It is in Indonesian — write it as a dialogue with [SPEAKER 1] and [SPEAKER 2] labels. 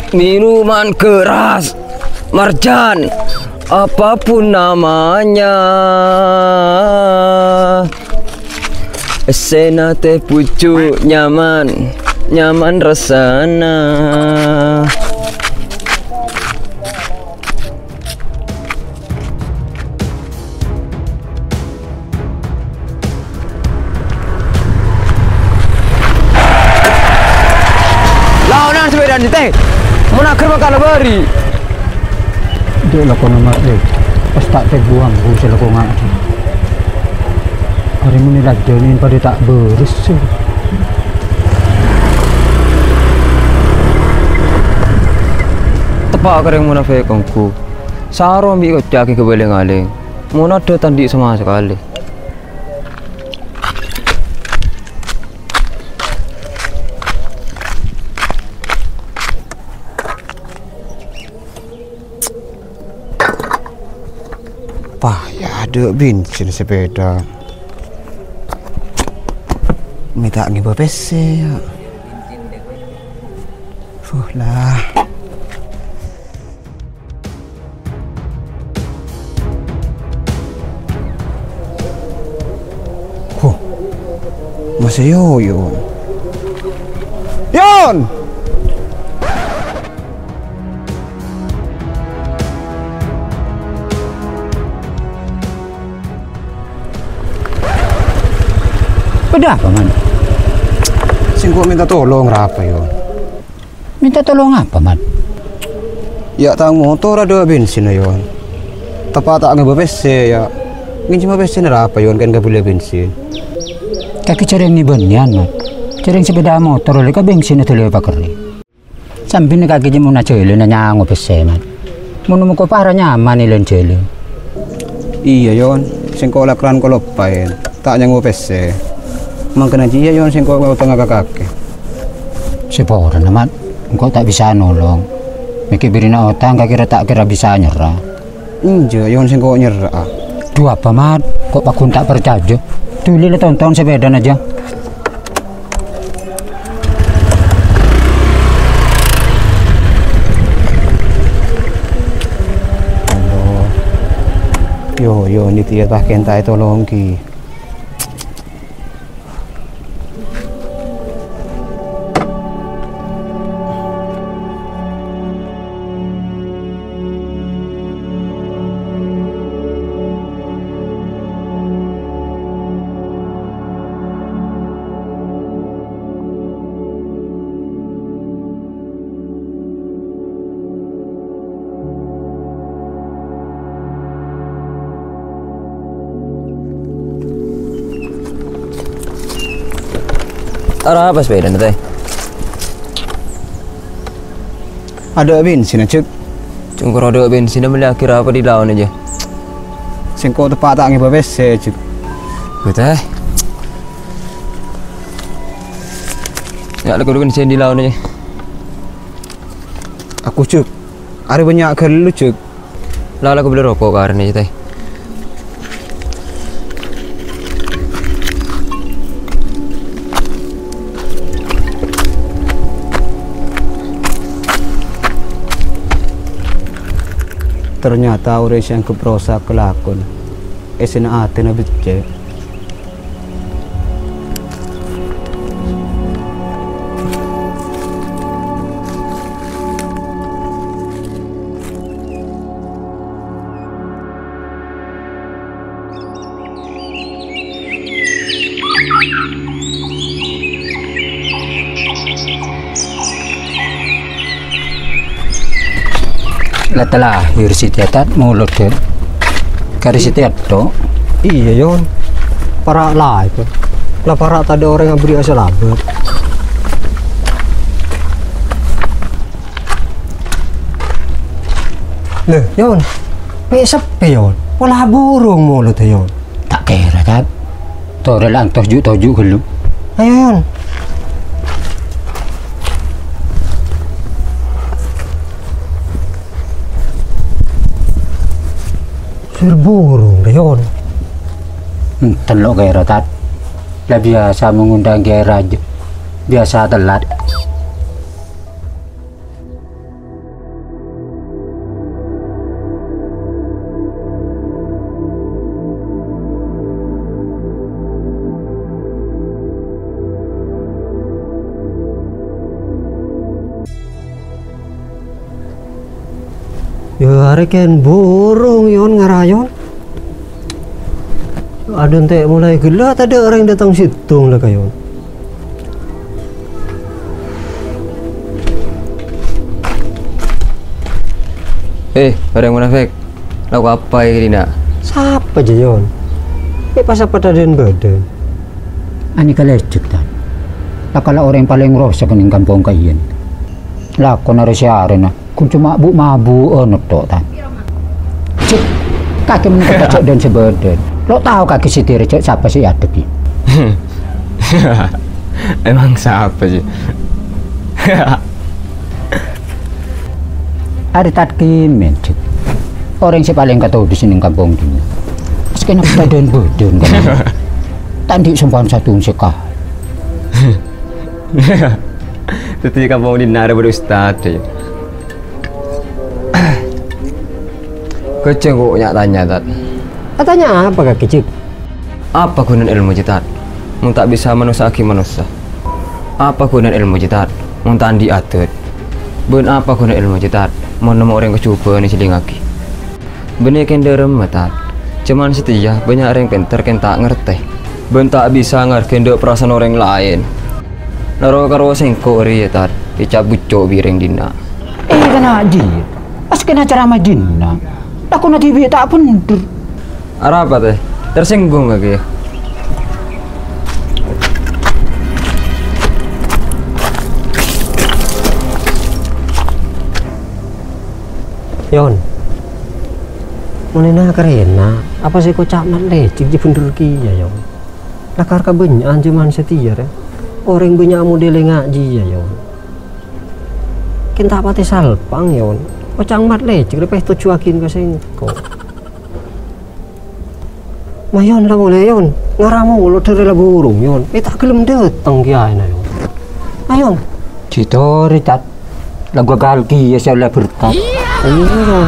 [SPEAKER 1] Minuman keras, marjan, apapun namanya. Sena teh pucuk nyaman, nyaman rasana. Lawanan sepeda ni teh, menakar makan lebari.
[SPEAKER 2] Dia lakukan nomor pas tak buang, saya lakukan. Hari ini lagi ni pada tak beres.
[SPEAKER 1] Tepak kereng munafik kongku. Saro ambil kocak ke beleng-aleng. Muna ada tandi sama sekali.
[SPEAKER 2] Payah ada bensin sepeda. Minta ngiba PC ya. Lah. Masih Yon. Yon! Pada apa, Man?
[SPEAKER 3] Sing gua minta tolong apa Yon?
[SPEAKER 2] Minta tolong apa, Man?
[SPEAKER 3] Ya tang motor ada bensin Yon. Tepat tak ngebawa PC ya. Nginjem bensin apa Yon kan gak boleh bensin.
[SPEAKER 2] Kaki cereng ni benian, Man. Cereng sepeda motor oleh ka bensin itu lepas keri. Sambil ni kaki jemu na cele na nyango PC, Man. Munu muko para nyaman ilen cele.
[SPEAKER 3] Iya Yon, sing kau lakran kau lupain. Tak nyango PC. Mangkena dia Yon sing kau tengah kakak.
[SPEAKER 2] Sepora naman, engkau tak bisa nolong. Mikir birina otang kira tak kira bisa nyerah.
[SPEAKER 3] Inja Yon sing kau nyerah.
[SPEAKER 2] Dua apa, Man? Kok pakun tak percaya? Tuli le tonton sepeda aja.
[SPEAKER 3] Allah. Yo ni tiada pakai entai tolong ki.
[SPEAKER 1] Arah apa sepeda nanti?
[SPEAKER 3] Ada bensin cek.
[SPEAKER 1] Cungkur ada bensin dan beli akhir apa di lawan aja.
[SPEAKER 3] Sing kau tepat tak ngiba PC cek.
[SPEAKER 1] Betul. Ya, aku bensin di lawan aja.
[SPEAKER 3] Aku cek. Ada banyak kerlu cek.
[SPEAKER 1] Lalu aku beli rokok karena aja teh.
[SPEAKER 3] Ternyata orang yang keprosa kelakon esena ate na becek.
[SPEAKER 2] Latalah hirsitet mulut ke. Karisitet to.
[SPEAKER 3] Iya Yon. Para lah itu. Lah para tadi orang yang beri asal labet. Leh Yon. Sepi Yon. Wala burung mulut Yon.
[SPEAKER 2] Tak kira kan. Tore lang toju gelu.
[SPEAKER 3] Ayo Yon. Burung Yon.
[SPEAKER 2] Telok gairah tat. Lah biasa mengundang gairah aja. Biasa telat.
[SPEAKER 4] Dehare ken burung yon ngarayon. Ada ente mulai gila ada orang datang situng lah kayon.
[SPEAKER 1] Orang munafik. Laku apa ya nak?
[SPEAKER 4] Siapa aja yon? Pas apa dan badan?
[SPEAKER 2] Ani kalecek tan. Lah kalau orang paling rosak ning kampung kayen. Lah kono resiare na. Kun cuma mabu tok tan. Cik, kaki menikah cek dan sebadan. Lo tahu kaki si Tiri cek siapa sih adep ya?
[SPEAKER 1] Emang siapa sih?
[SPEAKER 2] Ada tatkimen cek. Orang si paling kata di sini kampung ini. Sekian badan kan. Tadi sempat satu sekah.
[SPEAKER 1] Itu kampung di nara berustad. Kecenguknya tanya tat.
[SPEAKER 4] Katanya apa kaki cik?
[SPEAKER 1] Apa gunaan ilmu jitat? Mun tak bisa manusaki manusia. Apa gunaan ilmu jitat? Mun tak diatur. Ben apa gunaan ilmu jitat? Mun nemu orang kecuba ni silingaki. Benih kenderem matat. Cuman setia banyak orang pintar kan tak ngerti. Ben tak bisa ngerti perasaan orang lain. Naro karo sengko ri tat. Dicabut cok bireng dina.
[SPEAKER 2] Kena aji. Pas kena ceramah dina. Aku nanti biar tak bener.
[SPEAKER 1] Arah apa teh? Tersinggung lagi.
[SPEAKER 4] Yon. Menena karena apa sih kau camat lecik je bener kia yon. Lakar ka banyak anjuman setia ya. Orang banyak model ngaji ya yon. Kita pati salpang yon. Kau camat lecik lepeh tu cuakin ka sengko. Mayon lah mulai yon. Ngaramu lo terela burung yon. Tak gelem datang kia na yon. Ayon.
[SPEAKER 2] Citori tat. Lagu galki ya saya berkat.
[SPEAKER 4] Iya yon.